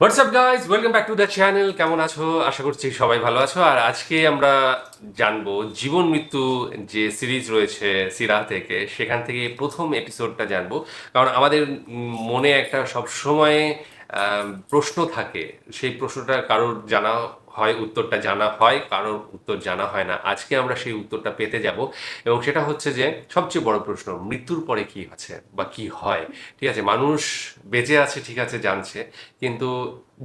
WhatsApp guys, welcome back to the channel. কেমন আছো? আশা করছি সবাই ভালো আছো। আর আজকে আমরা জানবো জীবন মৃত্যু যে সিরিজ রয়েছে সিরা থেকে, সেখান থেকে প্রথম এপিসোডটা জানবো। কারণ আমাদের মনে একটা সবসময় প্রশ্ন থাকে, সেই প্রশ্নটা কারোর জানা হয়, উত্তরটা জানা হয়, কারোর উত্তর জানা হয় না। আজকে আমরা সেই উত্তরটা পেতে যাব, এবং সেটা হচ্ছে যে সবচেয়ে বড় প্রশ্ন, মৃত্যুর পরে কি আছে বা কি হয়। ঠিক আছে, মানুষ বেঁচে আছে, ঠিক আছে, জানছে, কিন্তু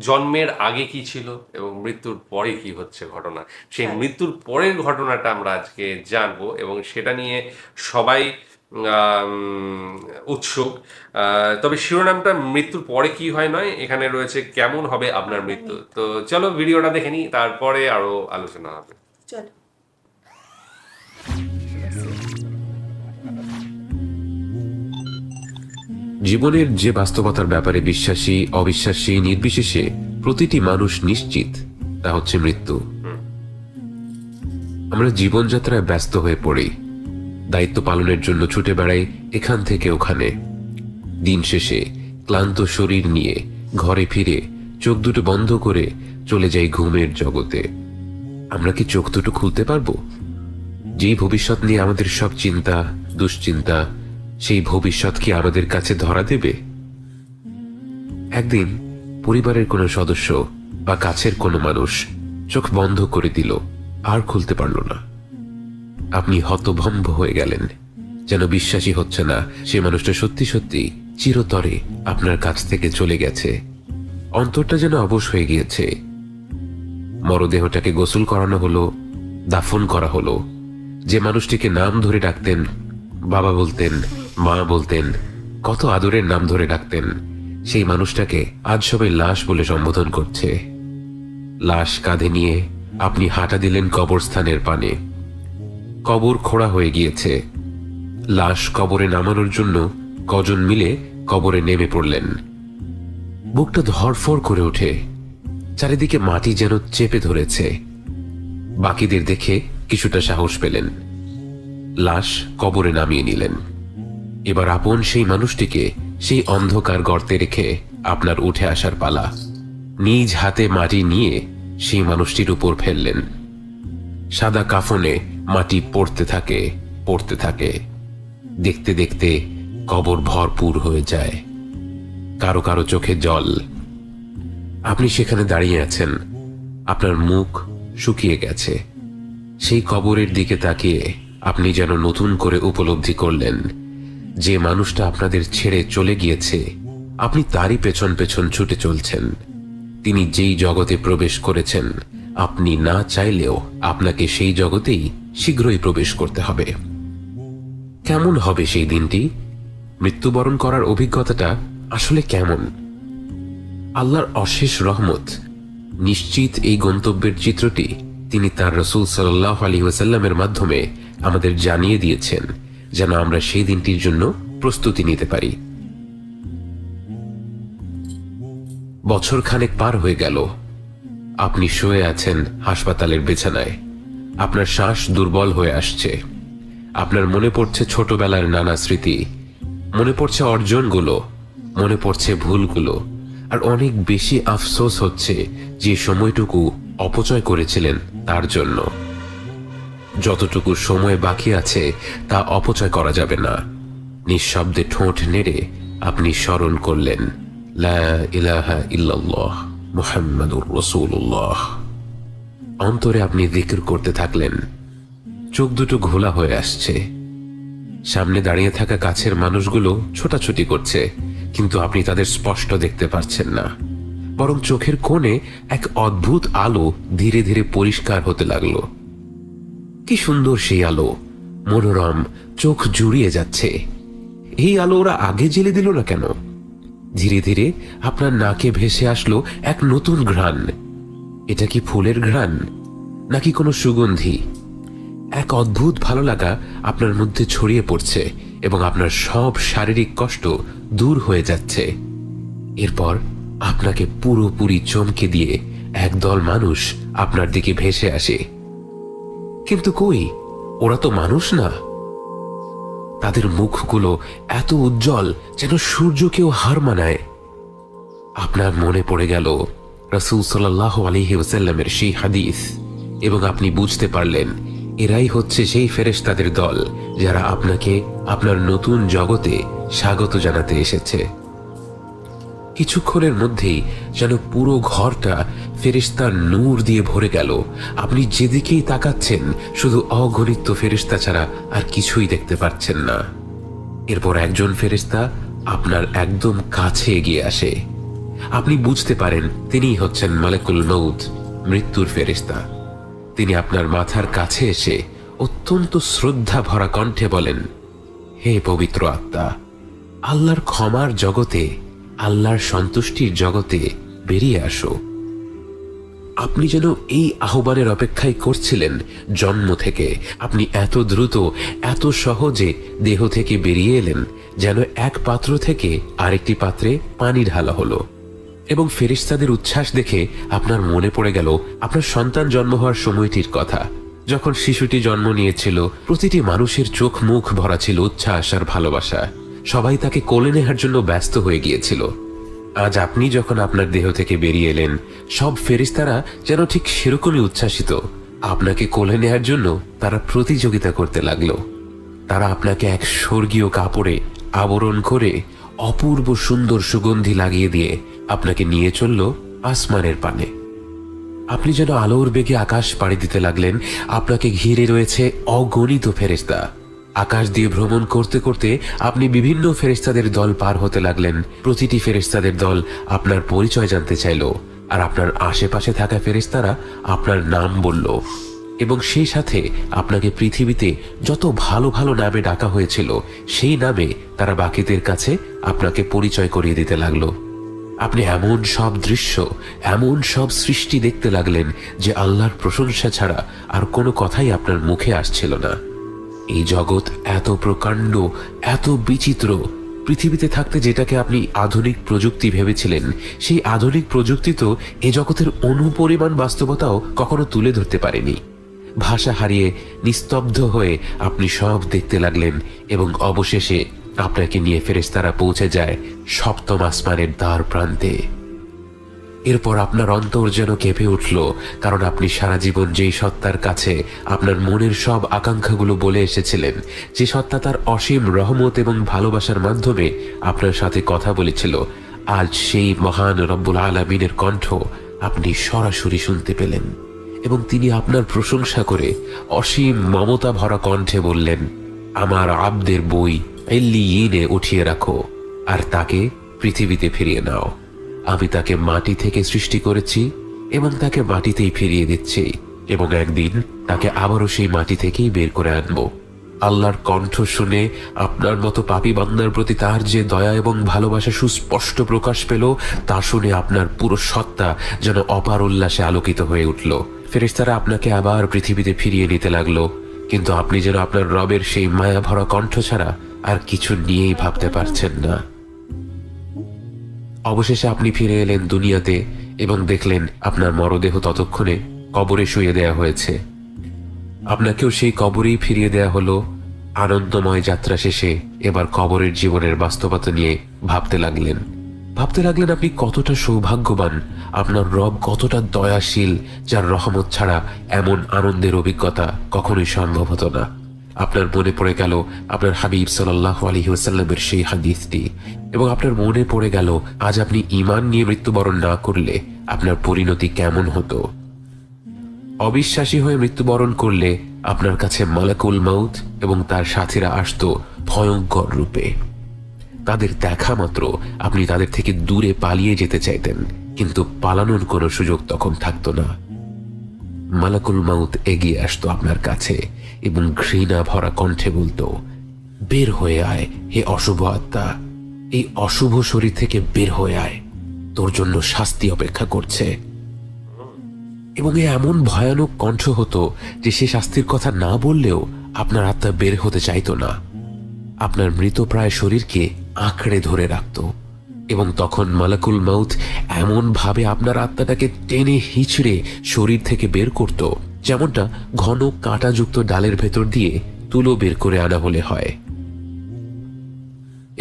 জন্মের আগে কি ছিল এবং মৃত্যুর পরে কি হচ্ছে ঘটনা, সেই হ্যাঁ, মৃত্যুর পরের ঘটনাটা আমরা আজকে জানবো, এবং সেটা নিয়ে সবাই উৎসুক। তবে শিরোনামটা মৃত্যুর পরে কি হয় নয়, এখানে রয়েছে কেমন হবে আপনার আপনার মৃত্যু। মৃত্যু। তো চলো ভিডিওটা দেখে নিই, তারপরে আরো আলোচনা হবে। চলো। জীবনের যে বাস্তবতার ব্যাপারে বিশ্বাসী অবিশ্বাসী নির্বিশেষে প্রতিটি মানুষ নিশ্চিত, তা হচ্ছে মৃত্যু। আমরা জীবনযাত্রায় ব্যস্ত হয়ে পড়ি, দায়িত্ব পালনের জন্য ছুটে বেড়াই এখান থেকে ওখানে। দিন শেষে ক্লান্ত শরীর নিয়ে ঘরে ফিরে চোখ দুটো বন্ধ করে চলে যাই ঘুমের জগতে। আমরা কি চোখ দুটো খুলতে পারবো? যেই ভবিষ্যৎ নিয়ে আমাদের সব চিন্তা দুশ্চিন্তা, সেই ভবিষ্যৎ কি আমাদের কাছে ধরা দেবে? একদিন পরিবারের কোনো সদস্য বা কাছের কোনো মানুষ চোখ বন্ধ করে দিল, আর খুলতে পারল না। আপনি হতভম্ব হয়ে গেলেন, যেন বিশ্বাসই হচ্ছে না সে মানুষটা সত্যি সত্যি চিরতরে আপনার কাছ থেকে চলে গেছে। অন্তরটা যেন অবশ হয়ে গিয়েছে। মরদেহটাকে গোসল করানো হলো, দাফন করা হলো। যে মানুষটিকে নাম ধরে ডাকতেন, বাবা বলতেন, মা বলতেন, কত আদরের নাম ধরে ডাকতেন, সেই মানুষটাকে আজ সবাই লাশ বলে সম্বোধন করছে। লাশ কাঁধে নিয়ে আপনি হাঁটা দিলেন কবরস্থানের পানে। কবর খোঁড়া হয়ে গিয়েছে। লাশ কবরে নামানোর জন্য কজন মিলে কবরে নেমে পড়লেন। বুকটা ধড়ফড় করে ওঠে, চারিদিকে মাটি যেন চেপে ধরেছে। বাকিদের দেখে কিছুটা সাহস পেলেন, লাশ কবরে নামিয়ে নিলেন। এবার আপন সেই মানুষটিকে সেই অন্ধকার গর্তে রেখে আপনার উঠে আসার পালা। নিজ হাতে মাটি নিয়ে সেই মানুষটির উপর ফেললেন। সাদা কাফনে মাটি পড়তে থাকে, পড়তে থাকে। দেখতে দেখতে কবর ভরপুর হয়ে যায়। কারো কারো চোখে জল। আপনি সেখানে দাঁড়িয়ে আছেন, আপনার মুখ শুকিয়ে গেছে। সেই কবরের দিকে তাকিয়ে আপনি যেন নতুন করে উপলব্ধি করলেন, যে মানুষটা আপনাদের ছেড়ে চলে গিয়েছে, আপনি তারই পেছন পেছন ছুটে চলছেন। তিনি যেই জগতে প্রবেশ করেছেন, আপনি না চাইলেও আপনাকে সেই জগতেই শীঘ্রই প্রবেশ করতে হবে। কেমন হবে সেই দিনটি? মৃত্যুবরণ করার অভিজ্ঞতাটা আসলে কেমন? আল্লাহর অশেষ রহমত নিশ্চিত এই গন্তব্যের চিত্রটি তিনি তার রাসূল সাল্লাল্লাহু আলাইহি ওয়াসাল্লামের মাধ্যমে আমাদের জানিয়ে দিয়েছেন, যেন আমরা সেই দিনটির জন্য প্রস্তুতি নিতে পারি। বছর খানেক পার হয়ে গেল। আপনি শুয়ে আছেন হাসপাতালের বিছানায়। আপনার শ্বাস দুর্বল হয়ে আসছে। আপনার মনে পড়ছে ছোটবেলার নানা স্মৃতি, মনে পড়ছে অর্জনগুলো, মনে পড়ছে ভুলগুলো, আর অনেক বেশি আফসোস হচ্ছে যে সময়টুকু অপচয় করেছিলেন তার জন্য। যতটুকু সময় বাকি আছে তা অপচয় করা যাবে না। নিঃশব্দে ঠোঁট নেড়ে আপনি স্মরণ করলেন, লা ইলাহা ইল্লাল্লাহ মুহাম্মাদুর রাসূলুল্লাহ। অন্তরে আপনি জিকির করতে থাকলেন। চোখ দুটো ঘোলা হয়ে আসছে। সামনে দাঁড়িয়ে থাকা কাছের মানুষগুলো ছোটাছুটি করছে, কিন্তু আপনি তাদের স্পষ্ট দেখতে পাচ্ছেন না। বরং চোখের কোণে এক অদ্ভুত আলো ধীরে ধীরে পরিষ্কার হতে লাগলো। কি সুন্দর সেই আলো, মনোরম, চোখ জুড়িয়ে যাচ্ছে। এই আলো ওরা আগে জ্বেলে দিল না কেন? ধীরে ধীরে আপনার নাকে ভেসে আসলো এক নতুন ঘ্রাণ। এটা কি ফুলের ঘ্রাণ, নাকি কোনো সুগন্ধি? এক অদ্ভুত ভালো লাগা আপনার মধ্যে ছড়িয়ে পড়ছে, এবং আপনার সব শারীরিক কষ্ট দূর হয়ে যাচ্ছে। এরপর আপনাকে পুরোপুরি চমকে দিয়ে একদল মানুষ আপনার দিকে ভেসে আসে। কিন্তু কই, ওরা তো মানুষ না। তাদের মুখগুলো এত উজ্জ্বল যেন সূর্যকেও হার মানায়। আপনার মনে পড়ে গেল রাসূল সাল্লাল্লাহু আলাইহি ওয়াসাল্লামের সেই হাদিস, এবং আপনি বুঝতে পারলেন এরাই হচ্ছে সেই ফেরেশতাদের দল যারা আপনাকে আপনার নতুন জগতে স্বাগত জানাতে এসেছে। কিছুক্ষণের মধ্যেই যেন পুরো ঘরটা ফেরেশতার নূর দিয়ে ভরে গেল। আপনি যেদিকেই তাকাচ্ছেন শুধু অগণিত ফেরেশতা ছাড়া আর কিছুই দেখতে পাচ্ছেন না। এরপর একজন ফেরেশতা আপনার একদম কাছে এগিয়ে আসে। আপনি বুঝতে পারেন তিনিই হচ্ছেন মালাকুল মউত, মৃত্যুর ফেরেশতা। তিনি আপনার মাথার কাছে এসে অত্যন্ত শ্রদ্ধা ভরা কণ্ঠে বলেন, হে পবিত্র আত্মা, আল্লাহর ক্ষমার জগতে, আল্লাহর সন্তুষ্টির জগতে বেরিয়ে আসো। আপনি যেন এই আহ্বানের অপেক্ষাই করছিলেন জন্ম থেকে। আপনি এত দ্রুত, এত সহজে দেহ থেকে বেরিয়ে এলেন যেন এক পাত্র থেকে আরেকটি পাত্রে পানি ঢালা হলো। এবং ফেরেশতাদের উচ্ছ্বাস দেখে আপনার মনে পড়ে গেল আপনার সন্তান জন্ম হওয়ার সময়টির কথা। যখন শিশুটি জন্ম নিয়েছিল, প্রতিটি মানুষের চোখ মুখ ভরা ছিল উচ্ছ্বাস আর ভালোবাসা। সবাই তাকে কোলে নেওয়ার জন্য ব্যস্ত হয়ে গিয়েছিল। আজ আপনি যখন আপনার দেহ থেকে বেরিয়ে এলেন, সব ফেরেশতারা যেন ঠিক সেরকমই উচ্ছ্বাসিত। আপনাকে কোলে নেওয়ার জন্য তারা প্রতিযোগিতা করতে লাগলো। তারা আপনাকে এক স্বর্গীয় কাপড়ে আবরণ করে অপূর্ব সুন্দর সুগন্ধি লাগিয়ে দিয়ে আপনাকে নিয়ে চলল আসমানের পানে। আপনি যেন আলোর বেগে আকাশ পাড়ি দিতে লাগলেন। আপনাকে ঘিরে রয়েছে অগণিত ফেরেশতা। আকাশ দিয়ে ভ্রমণ করতে করতে আপনি বিভিন্ন ফেরেশতাদের দল পার হতে লাগলেন। প্রতিটি ফেরেশতাদের দল আপনার পরিচয় জানতে চাইল, আর আপনার আশেপাশে থাকা ফেরেশতারা আপনার নাম বলল, এবং সেই সাথে আপনাকে পৃথিবীতে যত ভালো ভালো নামে ডাকা হয়েছিল সেই নামে তারা বাকিদের কাছে আপনাকে পরিচয় করিয়ে দিতে লাগলো। আপনি এমন সব দৃশ্য, এমন সব সৃষ্টি দেখতে লাগলেন যে আল্লাহর প্রশংসা ছাড়া আর কোনো কথাই আপনার মুখে আসছিল না। এই জগৎ এত প্রকাণ্ড, এত বিচিত্র। পৃথিবীতে থাকতে যেটাকে আপনি আধুনিক প্রযুক্তি ভেবেছিলেন, সেই আধুনিক প্রযুক্তি তো এ জগতের অনুপরিমাণ বাস্তবতাও কখনো তুলে ধরতে পারেনি। ভাষা হারিয়ে নিস্তব্ধ হয়ে আপনি সব দেখতে লাগলেন, এবং অবশেষে আপনাকে নিয়ে ফেরেশতারা পৌঁছে যায় সপ্তম আসমানের দ্বার প্রান্তে। এরপর আপনার অন্তর যেন কেঁপে উঠল, কারণ আপনি সারা জীবন যেই সত্তার কাছে আপনার মনের সব আকাঙ্ক্ষাগুলো বলে এসেছিলেন, যে সত্তা তার অসীম রহমত এবং ভালোবাসার মাধ্যমে আপনার সাথে কথা বলেছিল, আজ সেই মহান রব্বুল আলামিনের কণ্ঠ আপনি সরাসরি শুনতে পেলেন। এবং তিনি আপনার প্রশংসা করে অসীম মমতা ভরা কণ্ঠে বললেন, আমার আব্দের বই ইল্লিয়িনে উঠিয়ে রাখো আর তাকে পৃথিবীতে ফিরিয়ে নাও। আমি তাকে মাটি থেকে সৃষ্টি করেছি এবং তাকে মাটিতেই ফিরিয়ে দিচ্ছি, এবং একদিন তাকে আবারও সেই মাটি থেকেই বের করে আনবো। আল্লাহর কণ্ঠ শুনে আপনার মতো পাপী বান্দার প্রতি তার যে দয়া এবং ভালোবাসা সুস্পষ্ট প্রকাশ পেল, তা শুনে আপনার পুরো সত্তা যেন অপার উল্লাসে আলোকিত হয়ে উঠল। ফেরেশতারা আপনাকে আবার পৃথিবীতে ফিরিয়ে নিতে লাগলো, কিন্তু আপনি যেন আপনার রবের সেই মায়া ভরা কণ্ঠ ছাড়া আর কিছু নিয়েই ভাবতে পারছেন না। অবশেষে আপনি ফিরে এলেন দুনিয়াতে এবং দেখলেন আপনার মরদেহ ততক্ষণে কবরে শুয়ে দেয়া হয়েছে। আপনাকেও সেই কবরেই ফিরিয়ে দেয়া হলো। আনন্দময় যাত্রা শেষে এবার কবরের জীবনের বাস্তবতা নিয়ে ভাবতে লাগলেন আপনি কতটা সৌভাগ্যবান, আপনার রব কতটা দয়াশীল, যার রহমত ছাড়া এমন আনন্দের অভিজ্ঞতা কখনোই সম্ভব হতো না। আপনার মনে পড়ে গেল আপনার হাবিব সাল্লাল্লাহু আলাইহি ওয়াসাল্লামের সেই হাদিসটি, এবং আপনার মনে পড়ে গেল আজ আপনি ঈমান নিয়ে মৃত্যুবরণ না করলে আপনার পরিণতি কেমন হতো। অবিশ্বাসী হয়ে মৃত্যুবরণ করলে আপনার কাছে মালাকুল মউত এবং তার সাথীরা আসতো ভয়ঙ্কর রূপে। তাদের দেখা মাত্র আপনি তাদের থেকে দূরে পালিয়ে যেতে চাইতেন, কিন্তু পালানোর কোনো সুযোগ তখন থাকতো না। মালাকুল মউত এগিয়ে আসতো আপনার কাছে এবং ঘৃণা ভরা কণ্ঠে বলতো, বের হয়ে আয় হে অশুভ আত্মা, এই অশুভ শরীর থেকে বের হয়ে আয়, তোর জন্য শাস্তি অপেক্ষা করছে। এবং এমন ভয়ানক কণ্ঠ হতো যে সে শাস্তির কথা না বললেও আপনার আত্মা বের হতে চাইতো না। আপনার মৃতপ্রায় শরীরকে আঁকড়ে ধরে রাখত, এবং তখন মালাকুল মউত এমন ভাবে আপনার আত্মাটাকে টেনে হিচড়ে শরীর থেকে বের করত, যেমনটা ঘন কাঁটাযুক্ত ডালের ভেতর দিয়ে তুলো বের করে আনা হলে হয়।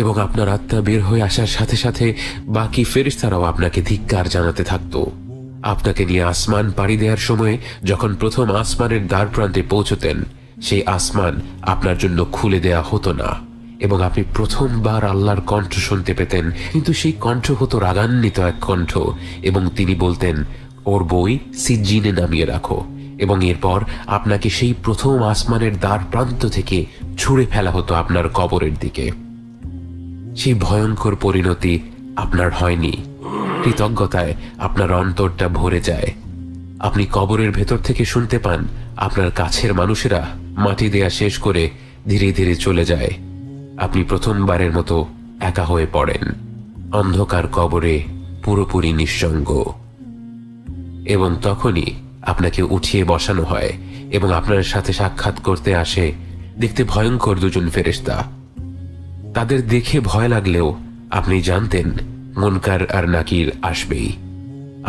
এবং আপনার আত্মা বের হয়ে আসার সাথে সাথে বাকি ফেরেশতারাও আপনাকে ধিক্কার জানাতে থাকতো। আপনাকে নিয়ে আসমান পাড়ি দেওয়ার সময় যখন প্রথম আসমানের দ্বার প্রান্তে পৌঁছতেন, সেই আসমান আপনার জন্য খুলে দেয়া হতো না এবং আপনি প্রথমবার আল্লাহর কণ্ঠ শুনতে পেতেন। কিন্তু সেই কণ্ঠ হতো রাগান্বিত এক কণ্ঠ এবং তিনি বলতেন, ওর বই সিজ্জিনে নামিয়ে রাখো। এবং এরপর আপনাকে সেই প্রথম আসমানের দ্বার প্রান্ত থেকে ছুঁড়ে ফেলা হতো আপনার কবরের দিকে। সেই ভয়ঙ্কর পরিণতি আপনার হয়নি। কৃতজ্ঞতায় আপনার অন্তরটা ভরে যায়। আপনি কবরের ভেতর থেকে শুনতে পান আপনার কাছের মানুষেরা মাটি দেয়া শেষ করে ধীরে ধীরে চলে যায়। আপনি প্রথমবারের মতো একা হয়ে পড়েন, অন্ধকার কবরে পুরোপুরি নিঃসঙ্গ। এবং তখনই আপনাকে উঠিয়ে বসানো হয় এবং আপনার সাথে সাক্ষাৎ করতে আসে দেখতে ভয়ঙ্কর দুজন ফেরেশতা। তাদের দেখে ভয় লাগলেও আপনি জানতেন মুনকার আর নাকির আসবেই।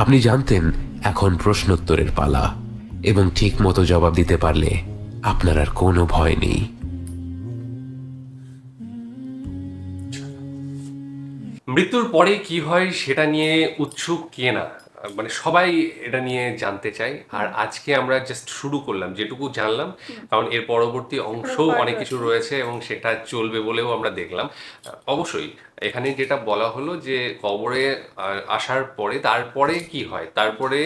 আপনি জানতেন এখন প্রশ্নোত্তরের পালা এবং ঠিক মতো জবাব দিতে পারলে আপনার আর কোনো ভয় নেই। মৃত্যুর পরে কি হয় সেটা নিয়ে উৎসুক কে না, মানে সবাই এটা নিয়ে জানতে চাই। আর আজকে আমরা জাস্ট শুরু করলাম, যেটুকু জানলাম, কারণ এর পরবর্তী অংশও অনেক কিছু রয়েছে এবং সেটা চলবে বলেও আমরা দেখলাম। অবশ্যই এখানে যেটা বলা হলো যে কবরে আসার পরে তারপরে কি হয়, তারপরে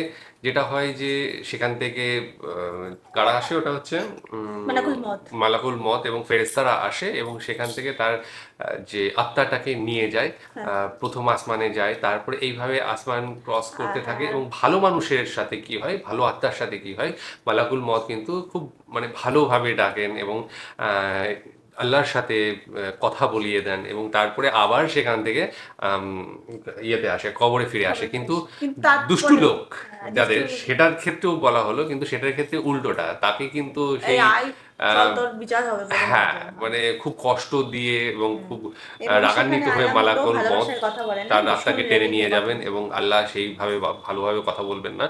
যেটা হয় যে সেখান থেকে কারা আসে, ওটা হচ্ছে মালাকুল মত এবং ফেরেশতারা আসে এবং সেখান থেকে তার যে আত্মাটাকে নিয়ে যায়, প্রথম আসমানে যায়, তারপরে এইভাবে আসমান ক্রস করতে থাকে। এবং ভালো মানুষের সাথে কি হয়, ভালো আত্মার সাথে কি হয়, মালাকুল মত কিন্তু খুব মানে ভালোভাবে ডাকেন এবং আল্লাহর সাথে কথা বলিয়ে দেন এবং তারপরে আবার সেখান থেকে ইয়েতে আসে, কবরে ফিরে আসে। কিন্তু দুষ্টু লোক যাদের, সেটার ক্ষেত্রেও বলা হলো, কিন্তু সেটার ক্ষেত্রে উল্টোটা, তাকে কিন্তু সেই হ্যাঁ মানে খুব কষ্ট দিয়ে এবং খুব রাগান্বিত হয়ে মালাকুল মত তার আত্মাকে টেনে নিয়ে যাবেন এবং আল্লাহ সেইভাবে ভালোভাবে কথা বলবেন না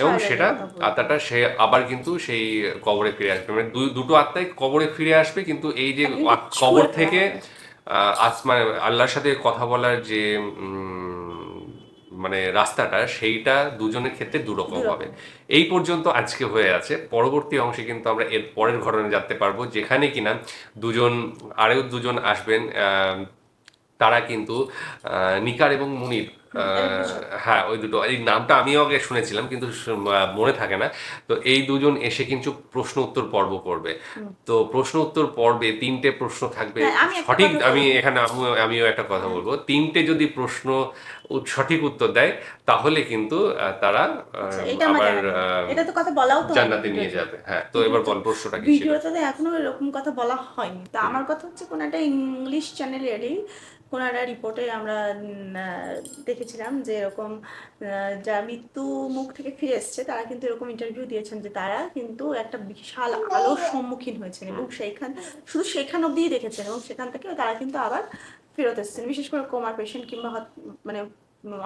এবং সেটা আত্মাটা সে আবার কিন্তু সেই কবরে ফিরে আসবে। মানে দুটো আত্মাই কবরে ফিরে আসবে, কিন্তু এই যে কবর থেকে আসমান আল্লাহর সাথে কথা বলার যে মানে রাস্তাটা, সেইটা দুজনের ক্ষেত্রে দুরকম হবে। এই পর্যন্ত আজকে হয়ে আছে। পরবর্তী অংশে কিন্তু আমরা এর পরের ঘটনা জানতে পারবো, যেখানে কিনা আরও দুজন আসবেন। তারা কিন্তু নিকার এবং মুনির, হ্যাঁ ওই দুটো, এই নামটা আমিও আগে শুনেছিলাম কিন্তু মনে থাকে না। তো এই দুজন এসে কিন্তু প্রশ্ন উত্তর পর্ব করবে। তো প্রশ্ন উত্তর পর্বে 3টে প্রশ্ন থাকবে সঠিক। আমি এখানে আমিও একটা কথা বলবো, 3টে যদি প্রশ্ন সঠিক উত্তর দেয় তাহলে কিন্তু তারা আবার জান্নাতে নিয়ে যাবে। হ্যাঁ, তো এবার বল প্রশ্নটা কি ছিল? ভিডিওটাতে এখনো এরকম কথা বলা হয়নি। তা আমার কথা হচ্ছে কোন একটা ইংলিশ চ্যানেলেরই কোন একটা রিপোর্টে আমরা দেখেছিলাম যে এরকম যারা মৃত্যু মুখ থেকে ফিরে এসছে তারা কিন্তু এরকম ইন্টারভিউ দিয়েছেন যে তারা কিন্তু একটা বিশাল আলোর সম্মুখীন হয়েছেন এবং শুধু সেখান অবধিই দেখেছেন এবং সেখান থেকে তারা কিন্তু আবার ফেরত এসেছেন। বিশেষ করে কোমার পেশেন্ট কিংবা মানে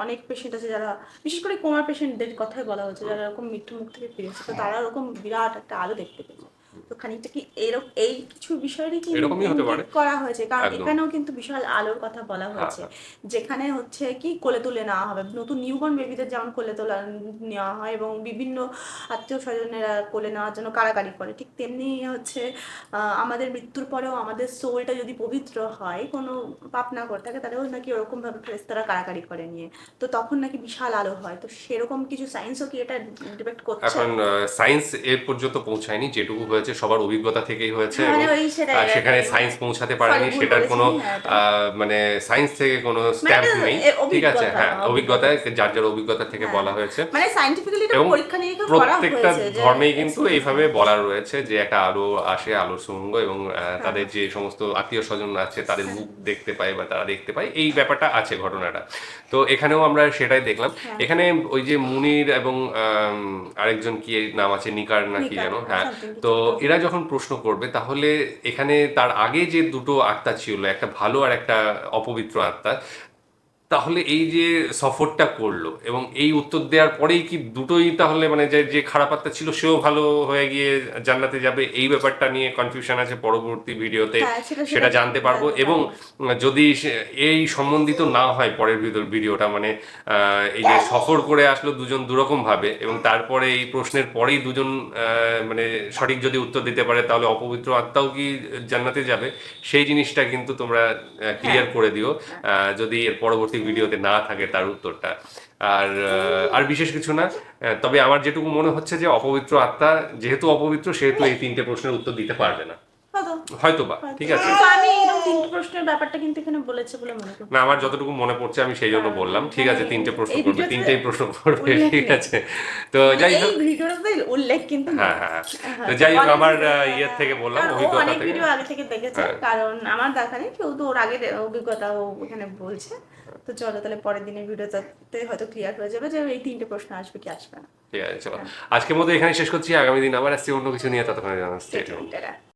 অনেক পেশেন্ট আছে যারা, বিশেষ করে কোমার পেশেন্টদের কথাই বলা হচ্ছে, যারা এরকম মৃত্যু মুখ থেকে ফিরেছে, তো তারা এরকম বিরাট একটা আলো দেখতে পেয়েছে। তো খানিকটা কি এরকম এই কিছু বিষয়েরই কি করা হয়েছে, কারণ এখানেও কিন্তু বিশাল আলোর কথা বলা হয়েছে, যেখানে হচ্ছে কি কোলে তুলে নেওয়া হবে, নতুন নিউবর্ন বেবিদের যেমন কোলে তোলা নেওয়া হয় এবং বিভিন্ন আত্মীয় স্বজনেরা কোলে নেওয়ার জন্য কাড়াকাড়ি করে, ঠিক তেমনি হচ্ছে আমাদের মৃত্যুর পরেও আমাদের সোলটা যদি পবিত্র হয়, কোনো পাপ না করে থাকে, তাহলেও নাকি ওরকম ভাবে ফেরেশতারা কাড়াকাড়ি করে নিয়ে, তো তখন নাকি বিশাল আলো হয়। তো সেরকম কিছু সায়েন্সও কি এটা ডিবেট করছে? এখন সায়েন্স এর পর্যন্ত পৌঁছায়নি, যেটুকু হয়েছে সবার অভিজ্ঞতা থেকেই হয়েছে এবং সেখানে সায়েন্স পৌঁছাতে পারেনি। সেটার কোনো মানে সায়েন্স থেকে কোনো স্ট্যাম্প নেই, ঠিক আছে? হ্যাঁ, অভিজ্ঞতায় যার যার অভিজ্ঞতা থেকে বলা হয়েছে মানে সায়েন্টিফিক্যালি এটা পরীক্ষা নিরীক্ষা করা হয়েছে। প্রত্যেকটা ধর্মেই কিন্তু এইভাবে বলা রয়েছে যে একটা আলো আসে, আলোর সঙ্গ, এবং তাদের যে সমস্ত আত্মীয় স্বজন আছে তাদের মুখ দেখতে পায় বা তারা দেখতে পায়, এই ব্যাপারটা আছে ঘটনাটা। তো এখানেও আমরা সেটাই দেখলাম। এখানে ওই যে মুনির এবং আরেকজন কি নাম আছে, নিকার নাকি যেন, হ্যাঁ, তো এরা যখন প্রশ্ন করবে তাহলে এখানে তার আগে যে দুটো আত্মা ছিল, একটা ভালো আর একটা অপবিত্র আত্মা, তাহলে এই যে সফরটা করলো এবং এই উত্তর দেওয়ার পরেই কি দুটোই তাহলে মানে যে যে খারাপ আত্মা ছিল সেও ভালো হয়ে গিয়ে জান্নাতে যাবে, এই ব্যাপারটা নিয়ে কনফিউশন আছে, পরবর্তী ভিডিওতে হ্যাঁ, সেটা জানতে পারবো। এবং যদি এই সম্বন্ধিত না হয় পরের ভিডিওটা, মানে এই যে সফর করে আসলো দুজন দুরকম ভাবে এবং তারপরে এই প্রশ্নের পরেই দুজন মানে সঠিক যদি উত্তর দিতে পারে তাহলে অপবিত্র আত্মাও কি জান্নাতে যাবে, সেই জিনিসটা কিন্তু তোমরা ক্লিয়ার করে দিও যদি এর পরবর্তী ভিডিওতে না থাকে তার উত্তরটা। আর বিশেষ কিছু না, তবে আমার যেটুকু মনে হচ্ছে যে অপবিত্র আত্মা যেহেতু অপবিত্র সেহেতু এই 3টে প্রশ্নের উত্তর দিতে পারবে না, হয়তোবা। ঠিক আছে, কিন্তু আমি এরকম 3টে প্রশ্নের ব্যাপারটা কিন্তু এখানে বলেছে বলে মনে করি না আমার যতটুকু মনে পড়ছে আমি সেই জন্য বললাম। ঠিক আছে, 3টে প্রশ্ন এই করবে, ভিডিওতে 3টেই প্রশ্ন করবে। উল্লেখ ঠিক নেই। আছে, তো যাই হোক, এই ভিডিওটাতে উল্লেখ কিন্তু নেই। হ্যাঁ হ্যাঁ, তো যাই হোক আমার ইয়ের থেকে বললাম, কারণ ও অভিজ্ঞতা অনেক থেকে। ভিডিও আগে থেকে দেখেছে, কারণ আমার দেখা নেই, কেউ তো ওর আগের অভিজ্ঞতা ও এখানে বলছে। তো চলো তাহলে পরের দিনের ভিডিওতে হয়তো ক্লিয়ার হয়ে যাবে যে এই 3টে প্রশ্ন আসবে কি আসবে না। ঠিক আছে, চলো আজকের মতো এখানে শেষ করছি, আগামী দিন আবার আসছি অন্য কিছু নিয়ে, ততক্ষণে জানাচ্ছি। টাটা।